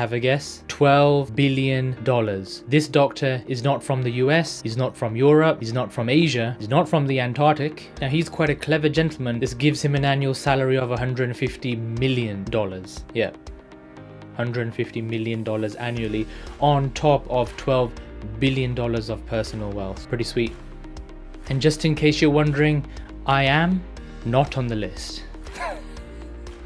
have a guess? $12 billion. This doctor is not from the US, he's not from Europe, he's not from Asia, he's not from the Antarctic. Now he's quite a clever gentleman. This gives him an annual salary of $150 million. Yeah, $150 million annually on top of $12 billion of personal wealth. Pretty sweet. And just in case you're wondering, I am not on the list.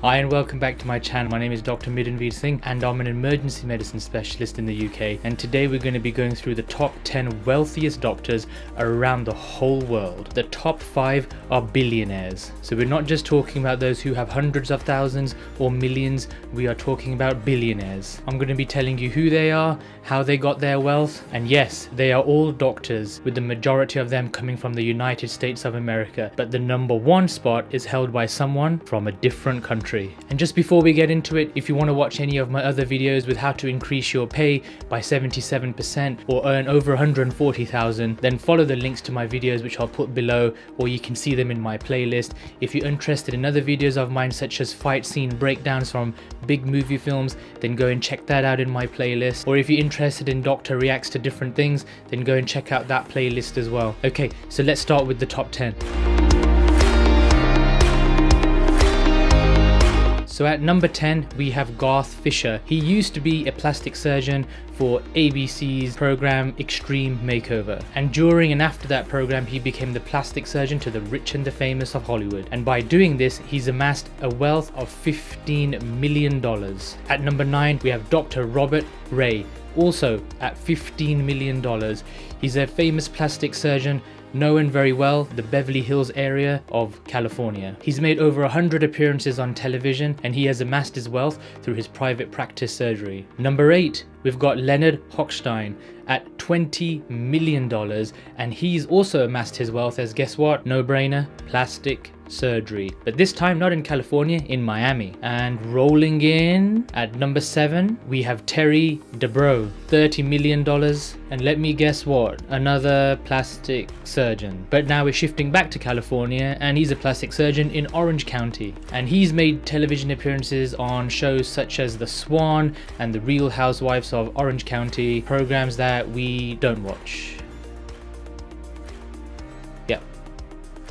Hi and welcome back to my channel. My name is Dr. Midranveer Singh and I'm an emergency medicine specialist in the UK, and today we're going to be going through the top 10 wealthiest doctors around the whole world. The top 5 are billionaires. So we're not just talking about those who have hundreds of thousands or millions, we are talking about billionaires. I'm going to be telling you who they are, how they got their wealth, and yes, they are all doctors, with the majority of them coming from the United States of America, but the number 1 spot is held by someone from a different country. And just before we get into it, if you want to watch any of my other videos with how to increase your pay by 77% or earn over 140,000, then follow the links to my videos which I'll put below, or you can see them in my playlist. If you're interested in other videos of mine such as fight scene breakdowns from big movie films, then go and check that out in my playlist. Or if you're interested in Doctor Reacts to different things, then go and check out that playlist as well. Okay, so let's start with the top 10. So at number 10, we have Garth Fisher. He used to be a plastic surgeon for ABC's program Extreme Makeover. And during and after that program, he became the plastic surgeon to the rich and the famous of Hollywood. And by doing this, he's amassed a wealth of $15 million. At number 9, we have Dr. Robert Ray. Also at $15 million. He's a famous plastic surgeon known very well the Beverly Hills area of California. He's made over 100 appearances on television, and he has amassed his wealth through his private practice surgery. Number 8, we've got Leonard Hochstein at $20 million, and he's also amassed his wealth as, guess what? No brainer, plastic surgery, but this time not in California, in Miami. And rolling in at number 7, we have Terry Dubrow, $30 million, and let me guess what? Another plastic surgeon. But now we're shifting back to California, and he's a plastic surgeon in Orange County, and he's made television appearances on shows such as The Swan and The Real Housewives of Orange County, programs that we don't watch.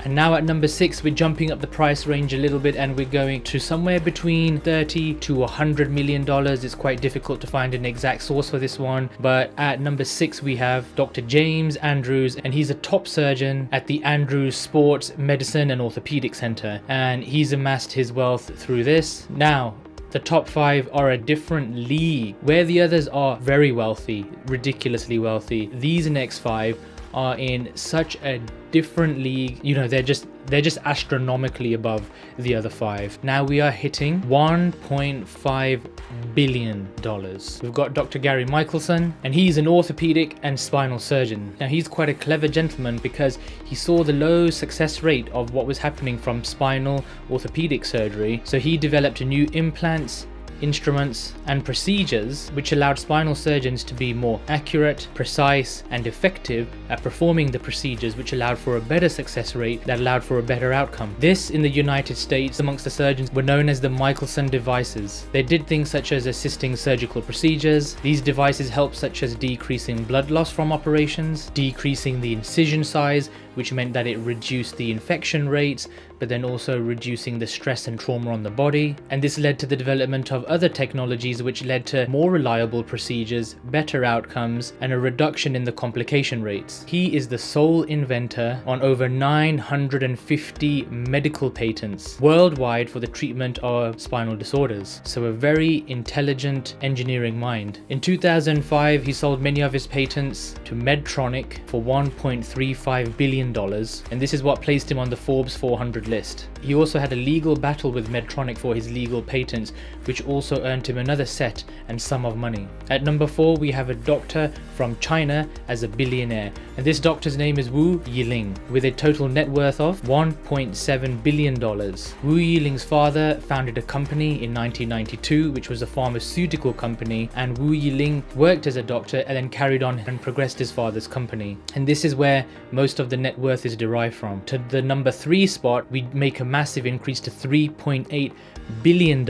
And now at number 6, we're jumping up the price range a little bit, and we're going to somewhere between $30 to $100 million. It's quite difficult to find an exact source for this one, but at number 6 we have Dr. James Andrews, and he's a top surgeon at the Andrews Sports Medicine and Orthopedic Center, and he's amassed his wealth through this. Now, the top 5 are a different league. Where the others are very wealthy, ridiculously wealthy, these next 5 are in such a different league. You know, they're just astronomically above the other 5. Now we are hitting $1.5 billion. We've got Dr. Gary Michelson, and he's an orthopedic and spinal surgeon. Now he's quite a clever gentleman because he saw the low success rate of what was happening from spinal orthopedic surgery, so he developed new implants, instruments and procedures which allowed spinal surgeons to be more accurate, precise and effective at performing the procedures, which allowed for a better success rate that allowed for a better outcome. This in the United States amongst the surgeons were known as the Michelson devices. They did things such as assisting surgical procedures. These devices helped such as decreasing blood loss from operations, decreasing the incision size, which meant that it reduced the infection rates, but then also reducing the stress and trauma on the body. And this led to the development of other technologies which led to more reliable procedures, better outcomes, and a reduction in the complication rates. He is the sole inventor on over 950 medical patents worldwide for the treatment of spinal disorders. So a very intelligent engineering mind. In 2005, he sold many of his patents to Medtronic for $1.35 billion, and this is what placed him on the Forbes 400 list. He also had a legal battle with Medtronic for his legal patents, which also earned him another set and sum of money. At number 4, we have a doctor from China as a billionaire, and this doctor's name is Wu Yiling, with a total net worth of $1.7 billion. Wu Yiling's father founded a company in 1992, which was a pharmaceutical company, and Wu Yiling worked as a doctor and then carried on and progressed his father's company. And this is where most of the net worth is derived from. To the number 3 spot, we make a massive increase to $3.8 billion,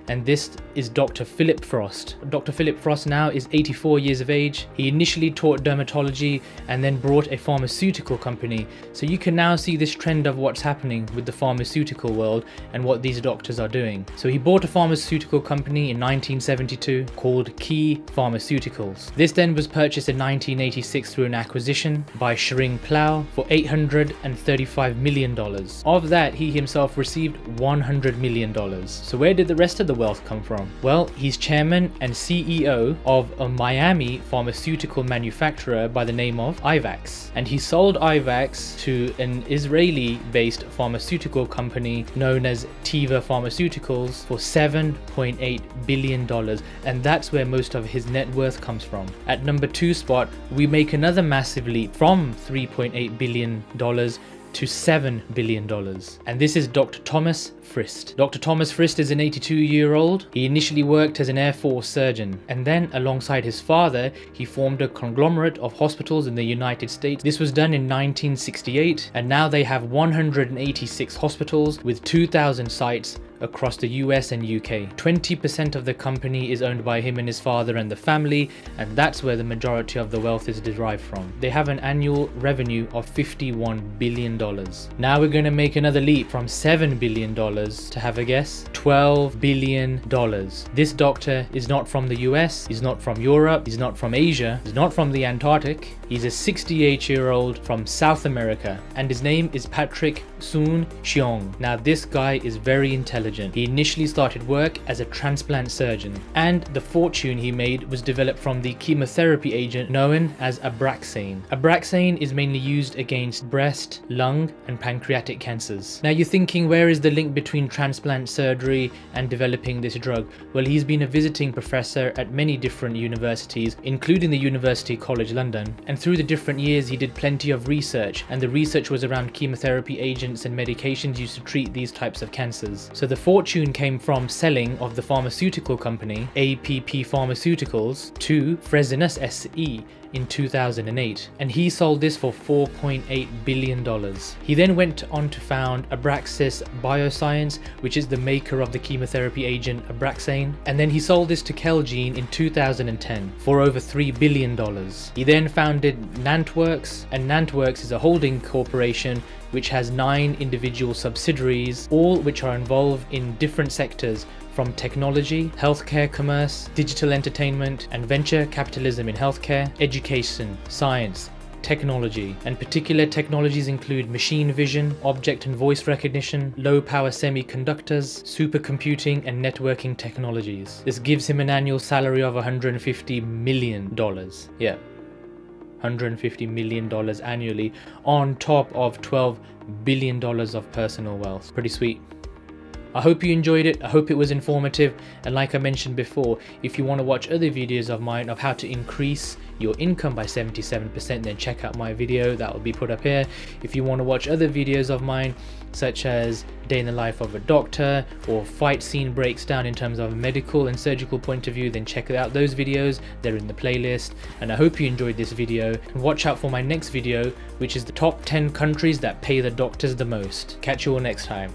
and this is Dr. Philip Frost. Dr. Philip Frost now is 84 years of age. He initially taught dermatology and then brought a pharmaceutical company. So you can now see this trend of what's happening with the pharmaceutical world and what these doctors are doing. So he bought a pharmaceutical company in 1972 called Key Pharmaceuticals. This then was purchased in 1986 through an acquisition by Shring Plow for $835 million. Of that, he himself received $100 million. So where did the rest of the wealth come from? Well, he's chairman and CEO of a Miami pharmaceutical manufacturer by the name of Ivax. And he sold Ivax to an Israeli-based pharmaceutical company known as Teva Pharmaceuticals for $7.8 billion. And that's where most of his net worth comes from. At number 2 spot, we make another massive leap from $3.8 billion to $7 billion. And this is Dr. Thomas Frist. Dr. Thomas Frist is an 82-year-old. He initially worked as an Air Force surgeon, and then alongside his father, he formed a conglomerate of hospitals in the United States. This was done in 1968, and now they have 186 hospitals with 2,000 sites across the US and UK. 20% of the company is owned by him and his father and the family, and that's where the majority of the wealth is derived from. They have an annual revenue of $51 billion. Now we're going to make another leap from $7 billion to, have a guess, $12 billion. This doctor is not from the US, he's not from Europe, he's not from Asia, he's not from the Antarctic. He's a 68-year-old from South America, and his name is Patrick Soon Shiong. Now this guy is very intelligent. He initially started work as a transplant surgeon, and the fortune he made was developed from the chemotherapy agent known as Abraxane. Abraxane is mainly used against breast, lung, and pancreatic cancers. Now you're thinking, where is the link between transplant surgery and developing this drug? Well, he's been a visiting professor at many different universities, including the University College London, and through the different years he did plenty of research, and the research was around chemotherapy agents and medications used to treat these types of cancers. So the fortune came from selling of the pharmaceutical company APP Pharmaceuticals to Fresenius SE in 2008, and he sold this for $4.8 billion. He then went on to found Abraxis Bioscience, which is the maker of the chemotherapy agent Abraxane, and then he sold this to Celgene in 2010 for over $3 billion. He then founded Nantworks, and Nantworks is a holding corporation which has 9 individual subsidiaries, all which are involved in different sectors from technology, healthcare commerce, digital entertainment, and venture capitalism in healthcare, education, science, technology. And particular technologies include machine vision, object and voice recognition, low power semiconductors, supercomputing, and networking technologies. This gives him an annual salary of $150 million. Yeah. $150 million annually on top of $12 billion of personal wealth. Pretty sweet. I hope you enjoyed it. I hope it was informative. And like I mentioned before, if you want to watch other videos of mine of how to increase your income by 77%, then check out my video that will be put up here. If you want to watch other videos of mine, such as day in the life of a doctor or fight scene breaks down in terms of a medical and surgical point of view, then check out those videos. They're in the playlist. And I hope you enjoyed this video, and watch out for my next video, which is the top 10 countries that pay the doctors the most. Catch you all next time.